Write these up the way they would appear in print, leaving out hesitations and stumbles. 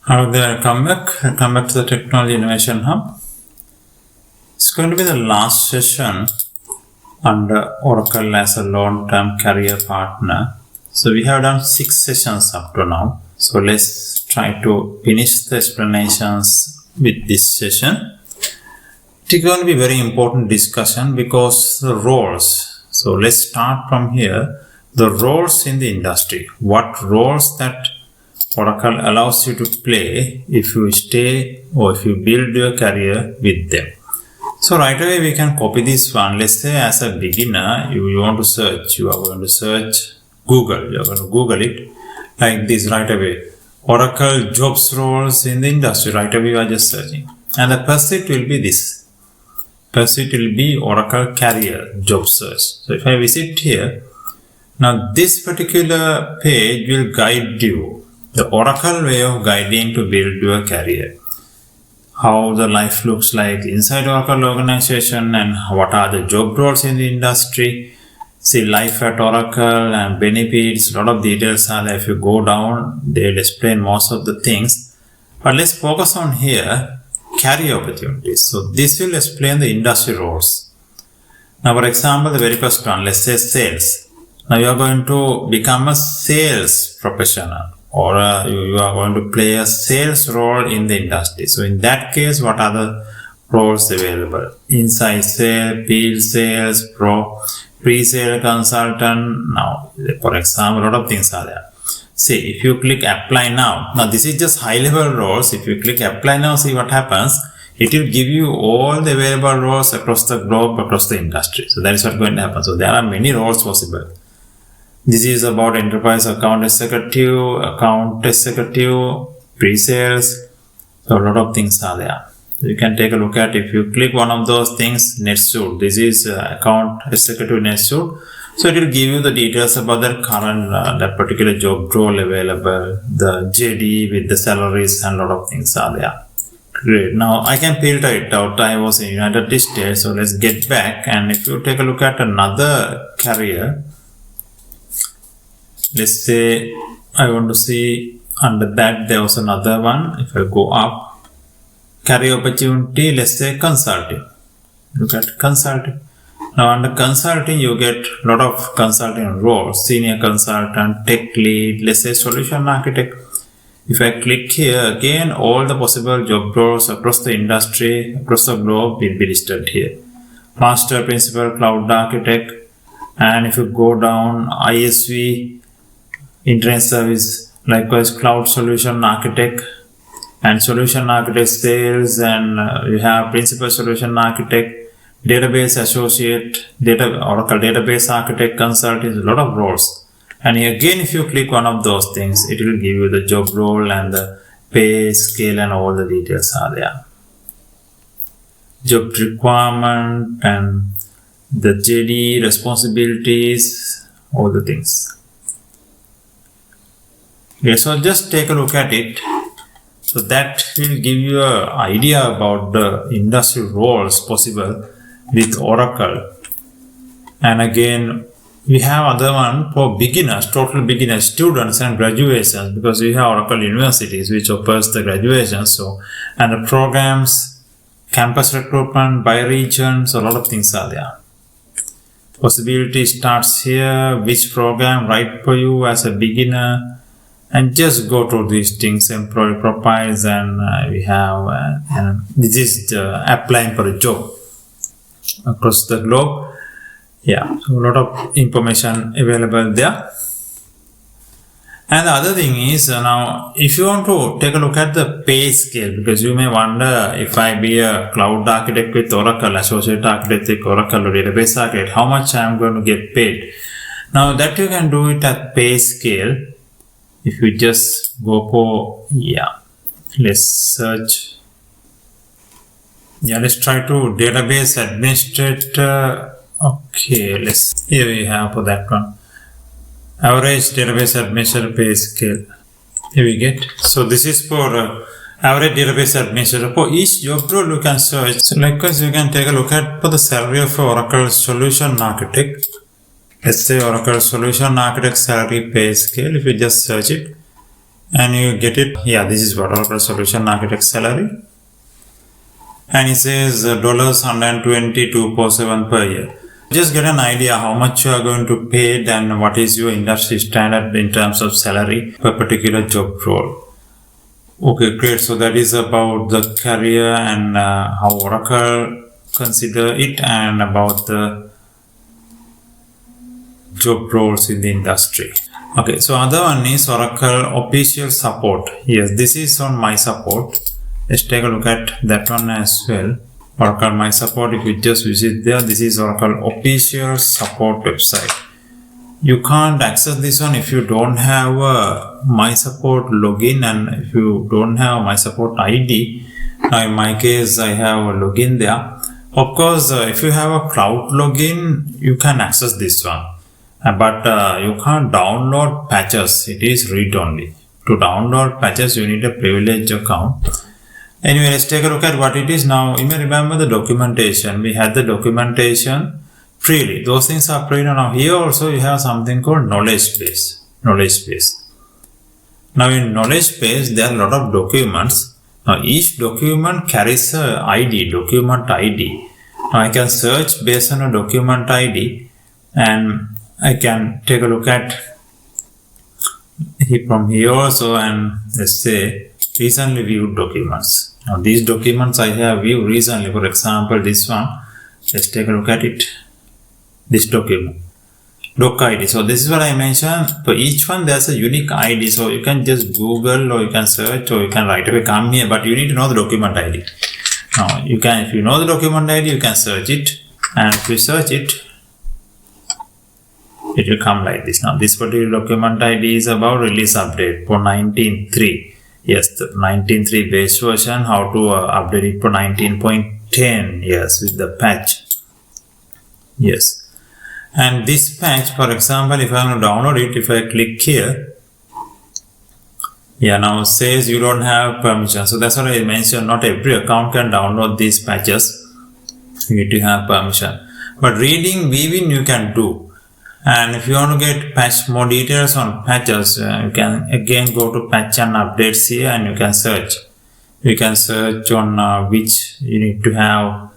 Hello there, come back to the Technology Innovation Hub. It's going to be the last session under Oracle as a long-term career partner. So we have done 6 sessions up to now. So let's try to finish the explanations with this session. It's going to be very important discussion because the roles. So let's start from here. The roles in the industry. What roles that Oracle allows you to play if you stay or if you build your career with them. So right away we can copy this one. Let's say as a beginner you want to search, you are going to search Google. You are going to Google it like this right away. Oracle jobs roles in the industry. Right away you are just searching. And the pursuit will be this. Pursuit will be Oracle career job search. So if I visit here, now this particular page will guide you. The Oracle way of guiding to build your career. How the life looks like inside Oracle organization and what are the job roles in the industry. See life at Oracle and benefits, a lot of details are there. If you go down, they'll explain most of the things. But let's focus on here, career opportunities. So this will explain the industry roles. Now for example, the very first one, let's say sales. Now you are going to become a sales professional. Or you are going to play a sales role in the industry. So in that case, what are the roles available? Inside sales, field sales, pre-sale consultant. Now, for example, a lot of things are there. See, if you click apply now. Now, this is just high-level roles. If you click apply now, see what happens. It will give you all the available roles across the globe, across the industry. So that is what's going to happen. So there are many roles possible. This is about enterprise account executive, pre-sales. So a lot of things are there. You can take a look at, if you click one of those things, NetSuite. This is account executive NetSuite. So it will give you the details about the current, that particular job role available, the JD with the salaries and a lot of things are there. Great. Now I can filter it out. I was in United States. So let's get back. And if you take a look at another career, let's say I want to see under that there was another one. If I go up, career opportunity, let's say consulting. Look at consulting. Now under consulting you get a lot of consulting roles. Senior consultant, tech lead, let's say solution architect. If I click here again, all the possible job roles across the industry, across the globe will be listed here. Master principal cloud architect. And if you go down, ISV, internet service, likewise cloud solution architect and solution architect sales, and you have principal solution architect, database associate, Oracle database architect, consultant, a lot of roles. And again, if you click one of those things, it will give you the job role and the pay scale and all the details are there. Job requirement and the JD responsibilities, all the things. Okay, so just take a look at it. So that will give you an idea about the industry roles possible with Oracle. And again, we have other one for beginners, total beginners, students and graduations, because we have Oracle universities which offers the graduation. So, and the programs, campus recruitment by region, so a lot of things are there. Possibility starts here, which program right for you as a beginner. And just go to these things, employee profiles, and we have, this is the applying for a job across the globe. Yeah, so a lot of information available there. And the other thing is, now, if you want to take a look at the pay scale, because you may wonder, if I be a cloud architect with Oracle, associate architect with Oracle, or database architect, how much I am going to get paid? Now, that you can do it at pay scale. If you just go for, let's search. Let's try to database administrator. Okay, here we have for that one. Average database administrator pay scale. Here we get. So this is for average database administrator. For each job role you can search. So likewise you can take a look at for the salary of Oracle solution architect. Let's say Oracle Solution Architect salary pay scale. If you just search it, and you get it. Yeah, this is what Oracle Solution Architect salary. And it says $122.47 per year. Just get an idea how much you are going to pay and what is your industry standard in terms of salary per particular job role. Okay, great. So that is about the career and how Oracle consider it and about the job roles in the industry. Okay, so other one is Oracle official support. Yes, this is on My Support. Let's take a look at that one as well. Oracle My Support, if you just visit there, this is Oracle official support website. You can't access this one if you don't have a My Support login and if you don't have My Support ID. Now in my case, I have a login there. Of course, if you have a cloud login, you can access this one. But you can't download patches. It is read only. To download patches, you need a privileged account. Anyway, let's take a look at what it is now. You may remember the documentation. We had the documentation freely. Those things are free. Now here also you have something called knowledge base. Knowledge base. Now in knowledge base, there are a lot of documents. Now each document carries a ID, document ID. Now I can search based on a document ID and I can take a look at from here also, and let's say recently viewed documents. Now these documents I have viewed recently. For example, this one. Let's take a look at it. This document. Doc ID. So this is what I mentioned. For each one there's a unique ID. So you can just Google or you can search or you can right away come here, but you need to know the document ID. Now you can, if you know the document ID, you can search it, and if you search it, it will come like this. Now this particular document ID is about release update for 19.3. Yes, the 19.3 base version, how to update it for 19.10. Yes, with the patch. Yes. And this patch, for example, if I am going to download it, if I click here, yeah, now it says you don't have permission. So that's what I mentioned. Not every account can download these patches. You need to have permission. But reading, viewing you can do. And if you want to get patch more details on patches, you can again go to patch and updates here and you can search. You can search on which you need to have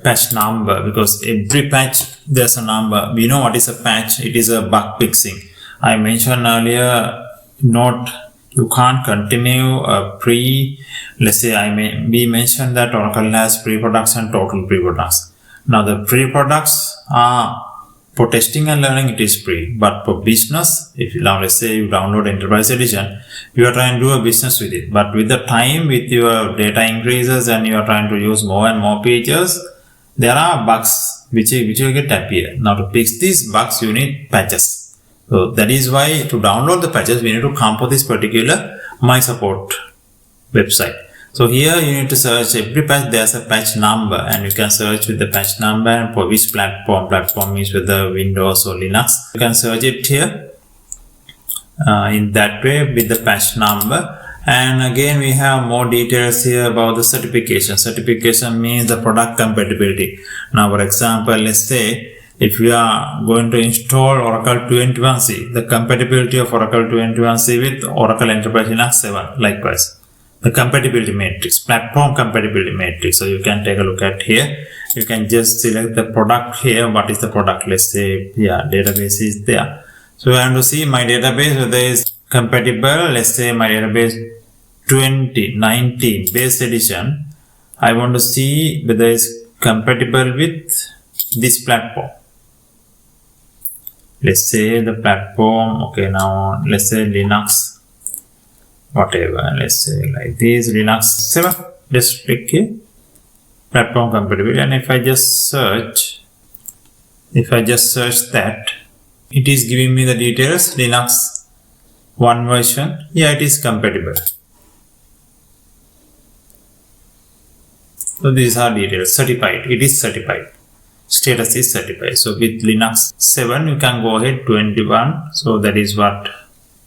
patch number, because every patch there's a number. We know what is a patch. It is a bug fixing. I mentioned earlier, you can't continue a let's say we mentioned that Oracle has pre-products and total pre-products. Now the pre-products are for testing and learning, it is free, but for business, if now let's say you download Enterprise Edition, you are trying to do a business with it, but with the time, with your data increases and you are trying to use more and more features, there are bugs which will get appear. Now to fix these bugs, you need patches. So that is why to download the patches, we need to come for this particular My Support website. So here you need to search every patch, there's a patch number, and you can search with the patch number and for which platform is whether Windows or Linux. You can search it here in that way with the patch number. And again, we have more details here about the certification. Certification means the product compatibility. Now, for example, let's say if we are going to install Oracle 221c, the compatibility of Oracle 221c with Oracle Enterprise Linux 7, likewise. The compatibility matrix, platform compatibility matrix. So you can take a look at here. You can just select the product here. What is the product? Let's say, yeah, database is there. So I want to see my database whether is compatible. Let's say my database 2019 base edition. I want to see whether it's compatible with this platform. Let's say the platform. Okay, now let's say Linux. Whatever, let's say like this, Linux 7, just click here, platform compatibility, and if I just search that, it is giving me the details, Linux 1 version, yeah, it is compatible. So these are details, certified, it is certified, status is certified. So with Linux 7, you can go ahead 21, so that is what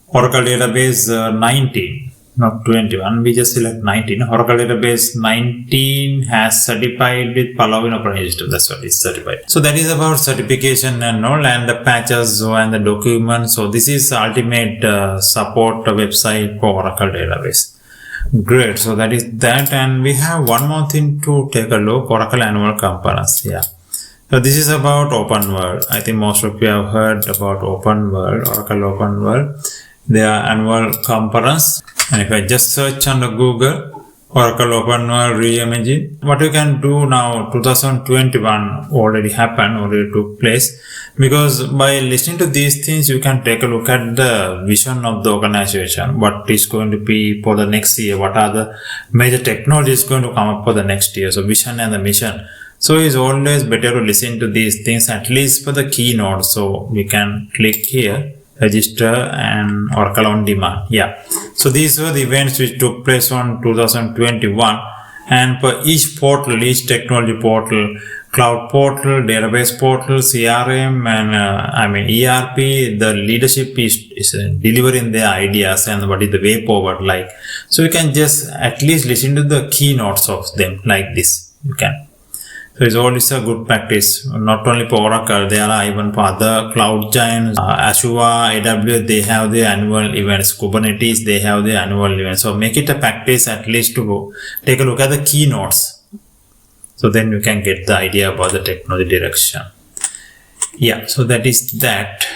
Oracle database 19. not 21, we just select 19. Oracle database 19 has certified with Pallava operating system. That's what is certified. So that is about certification and all, and the patches and the documents. So this is ultimate support website for Oracle database. Great. So that is that, and we have one more thing to take a look. Oracle annual conference. Yeah. So this is about Open World. I think most of you have heard about Open World, Oracle Open World. Their annual conference. And if I just search on the Google, Oracle Open World Reimagine, what you can do now, 2021 already happened, already took place. Because by listening to these things, you can take a look at the vision of the organization, what is going to be for the next year, what are the major technologies going to come up for the next year. So vision and the mission. So it's always better to listen to these things, at least for the keynote. So we can click here, register, and Oracle on demand. Yeah. So these were the events which took place on 2021. And for each portal, each technology portal, cloud portal, database portal, CRM, and ERP, the leadership is delivering their ideas and what is the way forward like. So you can just at least listen to the keynotes of them like this. You can. So it's always a good practice, not only for Oracle, there are even for other cloud giants, Azure, AWS, they have their annual events, Kubernetes, they have their annual events. So make it a practice at least to take a look at the keynotes. So then you can get the idea about the technology direction. Yeah, so that is that.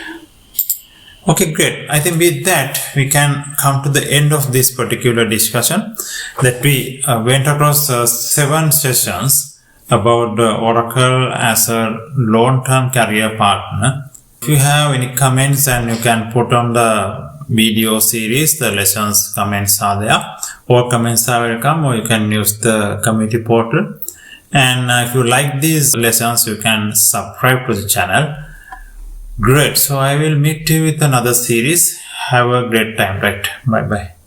Okay, great. I think with that, we can come to the end of this particular discussion that we went across 7 sessions about Oracle as a long-term career partner. If you have any comments, and you can put on the video series, the lessons comments are there. All comments are welcome, or you can use the community portal. And if you like these lessons, you can subscribe to the channel. Great. So I will meet you with another series. Have a great time. Right. Bye-bye.